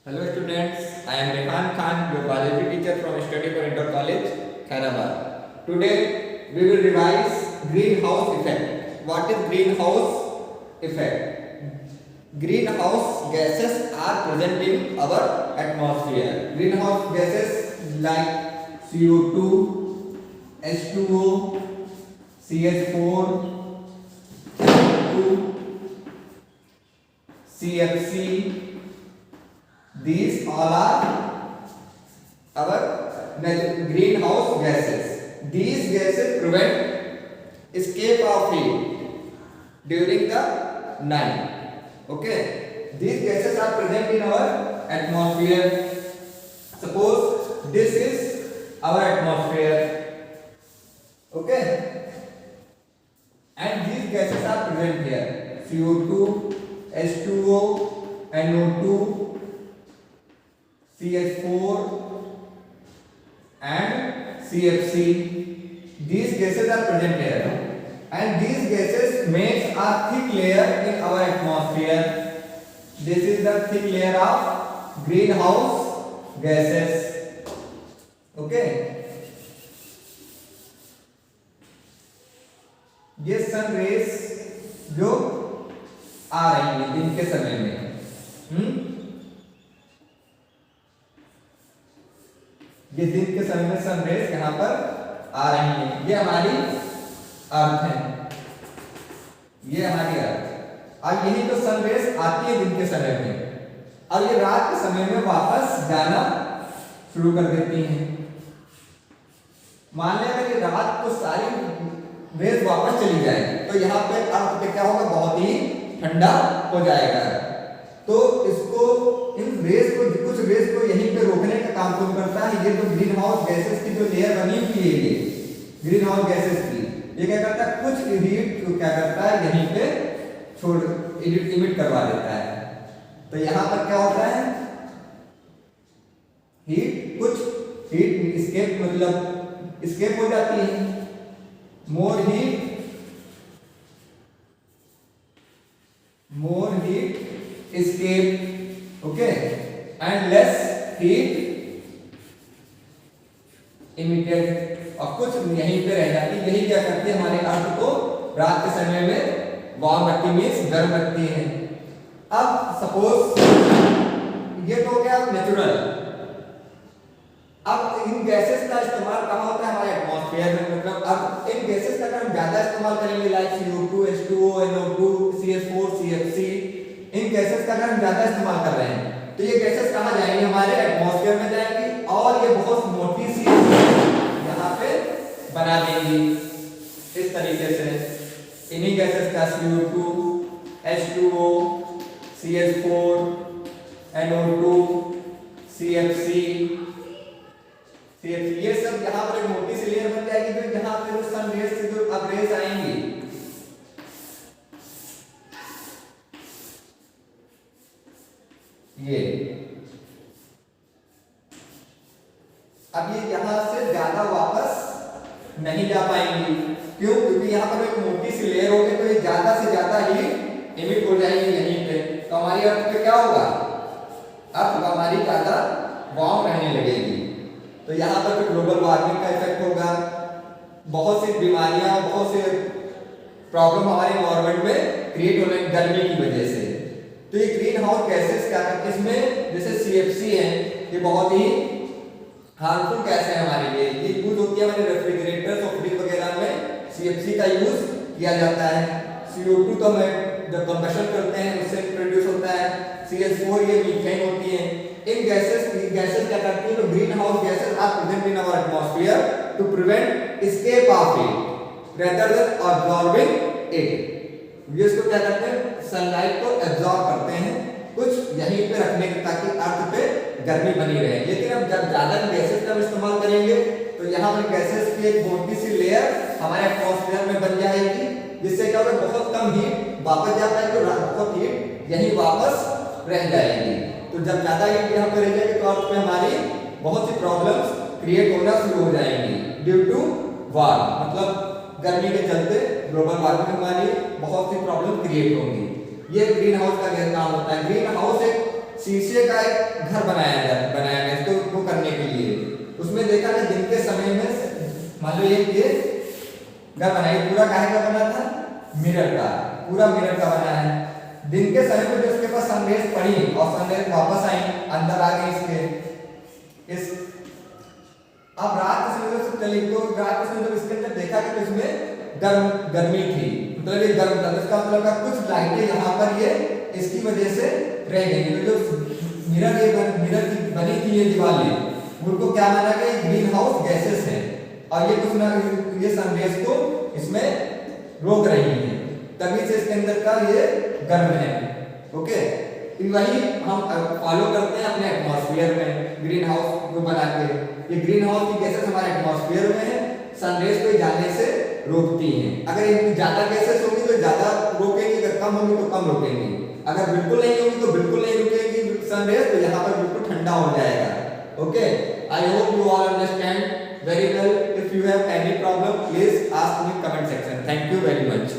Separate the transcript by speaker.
Speaker 1: Hello students, I am Rehan Khan, your biology teacher from Study for Inter College, Khairabad. Today we will revise greenhouse effect. What is greenhouse effect? Greenhouse gases are present in our atmosphere. Greenhouse gases like CO2, H2O, CH4, H2, CFC. These all are our greenhouse gases. These gases prevent escape of heat during the night. Okay, these gases are present in our atmosphere. Suppose this is our atmosphere. Okay, and these gases are present here: CO2, H2O, NO2, CH4 and CFC. These gases are present here, and these gases make a thick layer in our atmosphere. This is the thick layer of greenhouse gases. Okay, ये sun rays जो आ रही है दिन के समय में, ये दिन के समय में सन रेज यहाँ पर आ रही है। ये हमारी अर्थ है, ये हमारी अर्थ। अब यही तो सन रेज आती है दिन के समय में, अब ये रात के समय में वापस जाना शुरू कर देती हैं। मान लें अगर ये रात को सारी रेज वापस चली जाए तो यहाँ पे अर्थ पे क्या होगा, बहुत ही ठंडा हो जाएगा। तो इसको इन रेस को, कुछ रेस को यहीं पे रोकने का काम कौन करता है? ये जो ग्रीन हाउस गैसेस की जो लेयर बनी हुई है, ये ग्रीन हाउस गैसेस की, ये क्या करता है, कुछ हीट को क्या करता है, यहीं पे छोड़ इमिट करवा देता है। तो यहाँ पर क्या होता है, हीट, कुछ हीट एस्केप, मतलब एस्केप हो जाती है। More heat escape, okay, and less heat emitted, और कुछ यहीं पे रह जाती। यही क्या करती है, हमारे अर्थ को रात के समय में वार्म रखती, मीन्स गर्म रखती है। अब सपोज ये तो हो गया नेचुरल। अब इन गैसेस का इस्तेमाल कहाँ होता है, हमारे एटमॉस्फेयर में। मतलब अब इन गैसेस का अगर हम ज्यादा इस्तेमाल करेंगे, like CO2, H2O, NO2, CH4, CFC, इन गैसेस का अगर हम ज्यादा इस्तेमाल कर रहे हैं तो ये गैसेस कहाँ जाएंगी, हमारे एटमॉस्फेयर में जाएंगी, और ये बहुत मोटी सी यहाँ पे बना देंगी इस तरीके से। इन्हीं गैसेस का CO2, H2O, CH4, NO2, CFC, ये सब यहाँ पर एक मोटी सी लेयर बन जाएगी, जो यहाँ पे जो सन रेज से जो अब रेज आएंगी, ये अब ये यहां से ज्यादा वापस नहीं जा पाएंगी। क्यों? क्योंकि यहाँ पर एक मोटी सी लेयर होगी, तो ये ज्यादा से ज्यादा ही इमिट हो जाएंगी यहीं पे। तो हमारी अर्थ पे क्या होगा, अर्थ हमारी ज्यादा वार्म रहने लगेगी। तो यहाँ पर फिर ग्लोबल वार्मिंग का इफेक्ट होगा, बहुत सी बीमारियां, बहुत से प्रॉब्लम हमारे एनवायरमेंट में क्रिएट होने गर्मी की वजह से। तो ये ग्रीन हाउस गैसेस क्या करते हैं, इसमें जैसे CFC है, ये बहुत ही हार्मफुल गैस है हमारे लिए। ये यूज होती है हमारे रेफ्रिजरेटर्स और फ्रिज वगैरह में, CFC का यूज किया जाता है। CO2 तो हमें जब कंबशन करते हैं उससे प्रोड्यूस होता है। CH4 ये मीथेन होती है। इन गैसेस क्या करती है, तो greenhouse gases are present in our atmosphere to prevent escape of heat rather than absorbing it. ये इसको क्या करते हैं, सनलाइट को एब्जॉर्ब करते हैं, कुछ यहीं पे रखने के, ताकि अर्थ पे गर्मी बनी रहे। लेकिन अब जब ज्यादा गैसेस का इस्तेमाल करेंगे तो यहाँ पर गैसेस की एक मोटी सी लेयर हमारे एटमॉस्फेयर में बन जाएगी, जिससे क्या होगा, बहुत कम हीट वापस जा पाएगी, बहुत हीट यहीं वापस रह जाएगी। तो जब ज्यादा हीट यहाँ पे रह जाएगी तो अर्थ पे हमारी बहुत सी प्रॉब्लम्स क्रिएट होना शुरू हो जाएंगी ड्यू टू वार्म, मतलब गर्मी के चलते ग्लोबल वार्मिंग हमारी बहुत सी प्रॉब्लम क्रिएट होंगी। ये ग्रीन हाउस का काम होता है। ग्रीन हाउस एक शीशे का एक घर बनाया गया इसको वो करने के लिए। उसमें देखा ना दिन के समय में मान लो ये घर बनाई, पूरा काहे का बना था, मिरर का, पूरा मिरर का बना है। दिन के समय में जो उसके पास सनरेज पड़ी और सनरेज वापस आई, अंदर आ गई इसके इस, अब रात के समय से चली तो रात के समय जब इसके अंदर देखा कि तो इसमें गर्मी थी, मतलब ये गर्म था, इसका मतलब का कुछ लाइटें यहाँ पर ये इसकी वजह से रह गई। तो जो मिरर की बनी थी ये दीवारें, उनको क्या माना गया, ग्रीन हाउस गैसेस है और ये कुछ ना ये सनरेज को इसमें रोक रही है, तभी से इसके अंदर का ये गर्म है। ओके, वही हम फॉलो करते हैं अपने एटमॉस्फेयर में ग्रीन हाउस को बना के। ये ग्रीन हाउस की गैसेस हमारे एटमॉस्फेयर में है, सनरेज को जाने से रोकती हैं। अगर इनकी ज्यादा गैसेस होंगी तो ज्यादा रोकेंगी, अगर कम होंगी तो कम रोकेंगी। अगर बिल्कुल नहीं होगी तो बिल्कुल नहीं रुकेगी सनरेज, तो यहाँ पर बिल्कुल ठंडा हो जाएगा। Okay, I hope you all understand very well. If you have any problem, please ask me comment section. Thank you very much.